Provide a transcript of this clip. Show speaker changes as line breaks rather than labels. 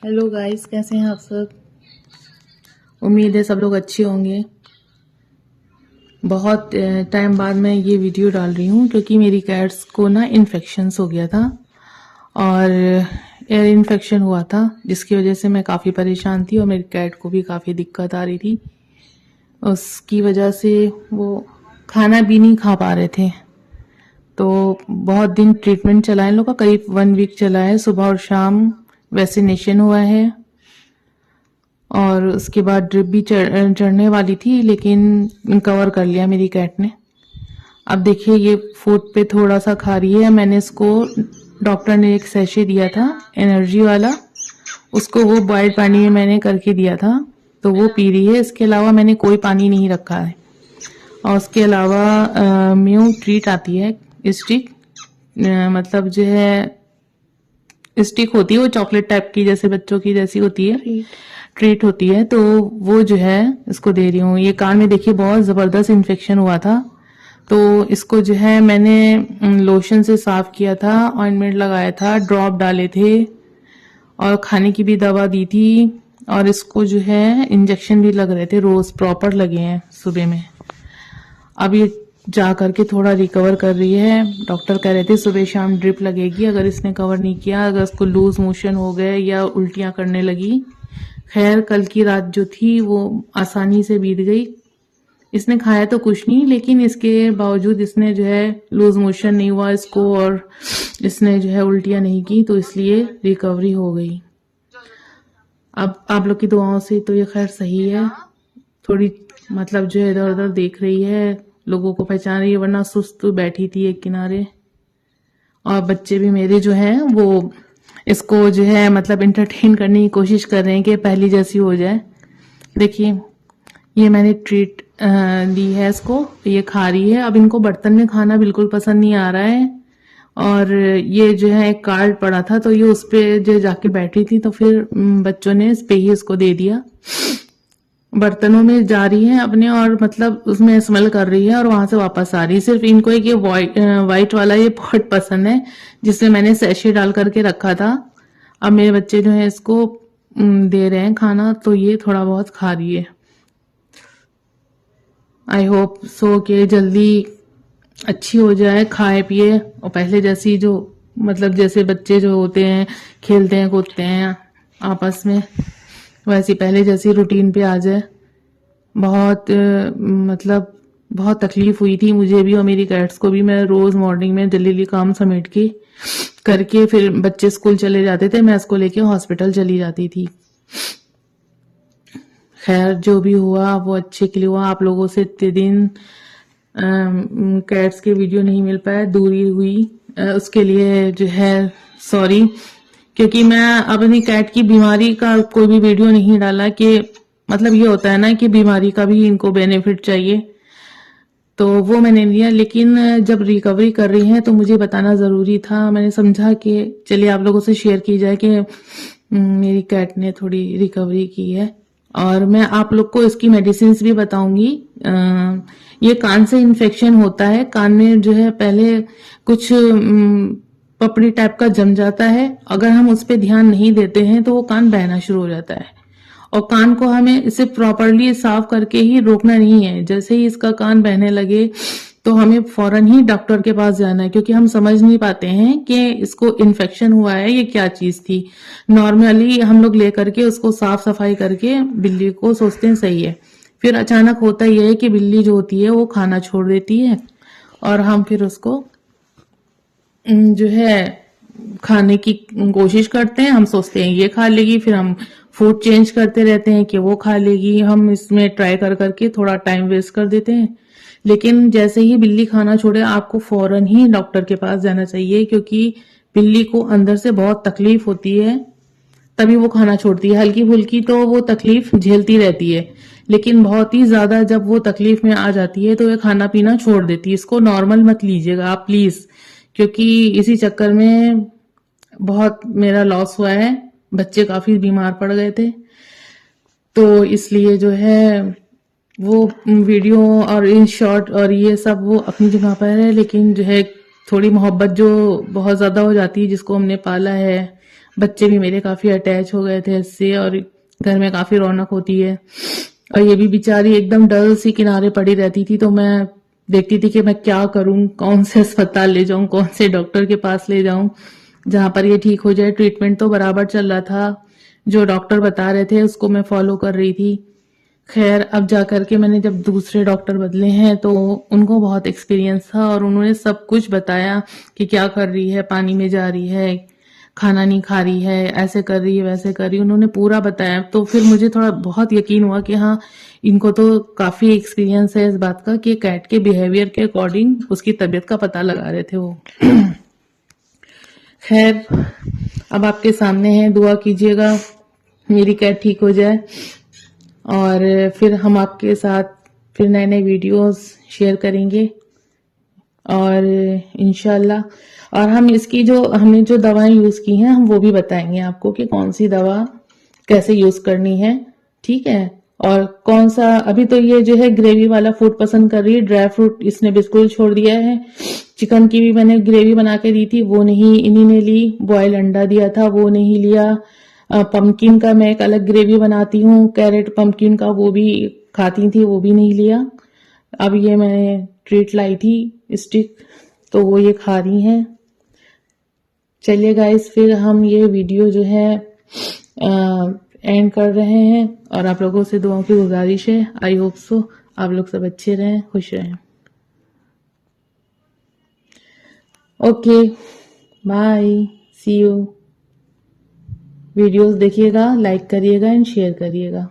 Hello guys, कैसे हैं आप सब। उम्मीद है सब लोग अच्छे होंगे। बहुत टाइम बाद मैं ये वीडियो डाल रही हूँ क्योंकि मेरी कैट्स को ना इन्फेक्शंस हो गया था और एयर इन्फेक्शन हुआ था, जिसकी वजह से मैं काफ़ी परेशान थी और मेरी कैट को भी काफ़ी दिक्कत आ रही थी। उसकी वजह से वो खाना भी नहीं खा पा रहे थे। तो बहुत दिन ट्रीटमेंट चला है इन लोग का, करीब 1 वीक चला है। सुबह और शाम वैक्सीनेशन हुआ है और उसके बाद ड्रिप भी चढ़ने वाली थी, लेकिन कवर कर लिया मेरी कैट ने। अब देखिए ये फूड पे थोड़ा सा खा रही है। मैंने इसको, डॉक्टर ने एक सैशे दिया था एनर्जी वाला, उसको वो बॉइल्ड पानी में मैंने करके दिया था, तो वो पी रही है। इसके अलावा मैंने कोई पानी नहीं रखा है। और उसके अलावा म्यू ट्रीट आती है, स्टिक, मतलब जो है स्टिक होती है वो चॉकलेट टाइप की, जैसे बच्चों की जैसी होती है, ट्रीट होती है, तो वो जो है इसको दे रही हूँ। ये कान में देखिए बहुत जबरदस्त इन्फेक्शन हुआ था, तो इसको जो है मैंने लोशन से साफ किया था, ऑइंटमेंट लगाया था, ड्रॉप डाले थे और खाने की भी दवा दी थी। और इसको जो है इंजेक्शन भी लग रहे थे, रोज प्रॉपर लगे हैं सुबह में। अब ये जा करके थोड़ा रिकवर कर रही है। डॉक्टर कह रहे थे सुबह शाम ड्रिप लगेगी। अगर इसने कवर नहीं किया, अगर इसको लूज मोशन हो गए या उल्टियां करने लगी, खैर कल की रात जो थी वो आसानी से बीत गई। इसने खाया तो कुछ नहीं, लेकिन इसके बावजूद इसने जो है लूज मोशन नहीं हुआ इसको और इसने जो है उल्टियां नहीं की, तो इसलिए रिकवरी हो गई। अब आप लोग की दुआओं से तो ये खैर सही है, थोड़ी मतलब जो है इधर उधर देख रही है, लोगों को पहचान रही है, वरना सुस्त बैठी थी एक किनारे। और बच्चे भी मेरे जो हैं वो इसको जो है मतलब इंटरटेन करने की कोशिश कर रहे हैं कि पहली जैसी हो जाए। देखिए ये मैंने ट्रीट दी है इसको, ये खा रही है। अब इनको बर्तन में खाना बिल्कुल पसंद नहीं आ रहा है और ये जो है एक कार्ड पड़ा था, तो ये उस पे जो जाके बैठी थी, तो फिर बच्चों ने इस पे ही इसको दे दिया। बर्तनों में जा रही है अपने और मतलब उसमें स्मेल कर रही है और वहां से वापस आ रही है। सिर्फ इनको एक ये वाइट वाला ये बहुत पसंद है, जिसमें मैंने सैशे डाल करके रखा था। अब मेरे बच्चे जो है इसको दे रहे हैं खाना, तो ये थोड़ा बहुत खा रही है। आई होप सो कि जल्दी अच्छी हो जाए, खाए पिए और पहले जैसी जो मतलब जैसे बच्चे जो होते हैं खेलते हैं कूदते हैं आपस में, वैसी पहले जैसी रूटीन पे आ जाए। बहुत मतलब बहुत तकलीफ हुई थी मुझे भी और मेरी कैट्स को भी। मैं रोज मॉर्निंग में जल्दी जल्दी काम समेट के करके, फिर बच्चे स्कूल चले जाते थे, मैं इसको लेके हॉस्पिटल चली जाती थी। खैर जो भी हुआ वो अच्छे के लिए हुआ। आप लोगों से इतने दिन कैट्स के वीडियो नहीं मिल पाया, दूरी हुई, उसके लिए जो है सॉरी। क्योंकि मैं अपनी कैट की बीमारी का कोई भी वीडियो नहीं डाला, कि मतलब ये होता है ना कि बीमारी का भी इनको बेनिफिट चाहिए, तो वो मैंने लिया। लेकिन जब रिकवरी कर रही हैं तो मुझे बताना जरूरी था। मैंने समझा कि चलिए आप लोगों से शेयर की जाए कि मेरी कैट ने थोड़ी रिकवरी की है। और मैं आप लोग को इसकी मेडिसिन भी बताऊंगी। ये कान से इन्फेक्शन होता है, कान में जो है पहले कुछ पपड़ी टाइप का जम जाता है। अगर हम उस पर ध्यान नहीं देते हैं तो वो कान बहना शुरू हो जाता है और कान को हमें इसे प्रॉपरली साफ करके ही रोकना नहीं है। जैसे ही इसका कान बहने लगे तो हमें फौरन ही डॉक्टर के पास जाना है, क्योंकि हम समझ नहीं पाते हैं कि इसको इन्फेक्शन हुआ है, ये क्या चीज थी। नॉर्मली हम लोग लेकर के उसको साफ सफाई करके बिल्ली को सोचते हैं सही है, फिर अचानक होता यह है कि बिल्ली जो होती है वो खाना छोड़ देती है और हम फिर उसको जो है खाने की कोशिश करते हैं। हम सोचते हैं ये खा लेगी, फिर हम फूड चेंज करते रहते हैं कि वो खा लेगी। हम इसमें ट्राई कर करके थोड़ा टाइम वेस्ट कर देते हैं। लेकिन जैसे ही बिल्ली खाना छोड़े आपको फौरन ही डॉक्टर के पास जाना चाहिए, क्योंकि बिल्ली को अंदर से बहुत तकलीफ होती है, तभी वो खाना छोड़ती है। हल्की फुल्की तो वो तकलीफ झेलती रहती है, लेकिन बहुत ही ज्यादा जब वो तकलीफ में आ जाती है तो ये खाना पीना छोड़ देती है। इसको नॉर्मल मत लीजिएगा आप प्लीज, क्योंकि इसी चक्कर में बहुत मेरा लॉस हुआ है, बच्चे काफी बीमार पड़ गए थे। तो इसलिए जो है वो वीडियो और इन शॉर्ट और ये सब वो अपनी जगह पर है, लेकिन जो है थोड़ी मोहब्बत जो बहुत ज्यादा हो जाती है, जिसको हमने पाला है बच्चे भी मेरे काफी अटैच हो गए थे इससे, और घर में काफी रौनक होती है। और ये भी बेचारी एकदम डल सी किनारे पड़ी रहती थी, तो मैं देखती थी कि मैं क्या करूं, कौन से अस्पताल ले जाऊं, कौन से डॉक्टर के पास ले जाऊं जहां पर ये ठीक हो जाए। ट्रीटमेंट तो बराबर चल रहा था, जो डॉक्टर बता रहे थे उसको मैं फॉलो कर रही थी। खैर अब जा करके मैंने जब दूसरे डॉक्टर बदले हैं तो उनको बहुत एक्सपीरियंस था, और उन्होंने सब कुछ बताया कि क्या कर रही है, पानी में जा रही है, खाना नहीं खा रही है, ऐसे कर रही है, वैसे कर रही है, उन्होंने पूरा बताया। तो फिर मुझे थोड़ा बहुत यकीन हुआ कि हाँ, इनको तो काफी एक्सपीरियंस है इस बात का कि कैट के बिहेवियर के अकॉर्डिंग उसकी तबीयत का पता लगा रहे थे वो। खैर अब आपके सामने है, दुआ कीजिएगा मेरी कैट ठीक हो जाए, और फिर हम आपके साथ फिर नए नए वीडियोस शेयर करेंगे, और इंशाल्लाह। और हम इसकी जो हमने जो दवाएं यूज की हैं हम वो भी बताएंगे आपको कि कौन सी दवा कैसे यूज करनी है, ठीक है। और कौन सा, अभी तो ये जो है ग्रेवी वाला फूड पसंद कर रही है, ड्राई फ्रूट इसने बिल्कुल छोड़ दिया है। चिकन की भी मैंने ग्रेवी बना के दी थी, वो नहीं इन्हीं ने ली। बॉयल अंडा दिया था, वो नहीं लिया। पंपकिन का मैं एक अलग ग्रेवी बनाती हूँ, कैरेट पंपकिन का, वो भी खाती थी, वो भी नहीं लिया। अब ये मैंने ट्रीट लाई थी स्टिक, तो वो ये खा रही हैं। चलिए गाइस, फिर हम ये वीडियो जो है एंड कर रहे हैं, और आप लोगों से दुआओं की गुजारिश है। आई होप सो आप लोग सब अच्छे रहें, खुश रहें। Okay, bye, see you. Videos देखिएगा, लाइक करिएगा एंड शेयर करिएगा।